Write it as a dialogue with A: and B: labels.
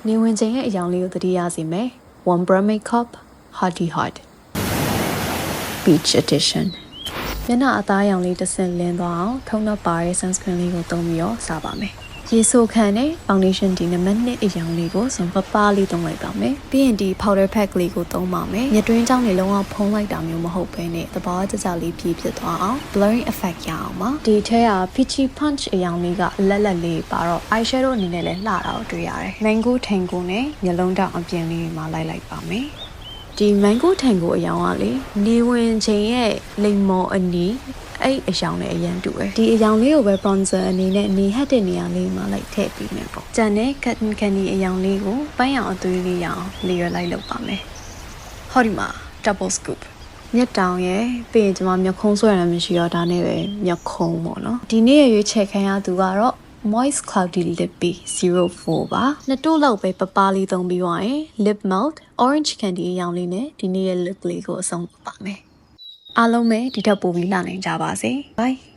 A: နေဝင်ချိန်ရဲ့အယောင်လေးကိုသတိရစီမယ် One Brow Makeup Hearty Heart Beach Edition မျက်နှာအသားရောင်လေးတစ်ဆင့်လင်းသွားအောင်ထုံးတော့ပါတဲ့ sunscreen လေးကိုသုံးပြီးတော့စပါမယ်ရေဆိုခံတဲ့ foundation ဒီနံပါတ်1အရောင်လေးကိုစွန်ပပလေးသုံးလိုက်ပါမယ်ပြီးရင်ဒီ powder pack လေးကိုသုံးပါမယ်ညတွင်းချောင်းတွေလုံးဝဖုံးလိုက်တာမျိုးမဟုတ်ဘဲနဲ့သဘောကျကျလေးပြည့်ဖြစ်သွားအောင် blurring effect ရအောင်ပါဒီထဲက peachy punch အရောင်လေးကလက်လက်လေးပါတော့ eyeshadow အနေနဲ့လည်းလှတာကိုတွေ့ရတယ် mango tango နဲ့မျက်လုံးတောင်အပြင်လေးမှာလိုက်ပါမယ်ဒီ mango tango အရောင်ကလေနေဝင်ချိန်ရဲ့လိမ်မော်အနီးအဲ့အရောင်နဲ့အရန်တူတယ်ဒီအရောင်လေးကိုပဲ bronzer အနေနဲ့နေဟက်တဲ့နေရာလေးမှာလိုက်ထည့်ပြီးမယ်ပေါ့ကျန်တဲ့ cotton candy အရောင်လေးကိုပိုင်းအောင်အသွေးလေးရအောင် layer လိုက်လုပ်ပါမယ်ဟောဒီမှာ double scoop မျက်တောင်ရဲ့ပြီးရင်ကျွန်မမျက်ခုံးဆွဲရမှာမရှိတော့ဒါနဲ့ပဲမျက်ခုံးပေါ့နော်ဒီနေ့ရွေးချယ်ခံရသူကတော့ moist cloudy lippy 04ပါနှစ်တို့လောက်ပဲပပလေးသုံးပြီးသွားရင် lip melt orange candy အရောင်လေးနဲ့ဒီနေ့ရဲ့ look လေးကိုအဆုံးပါမယ်အားလုံးပဲဒီထက်ပိုပြီးလာနိုင်ကြပါစေ bye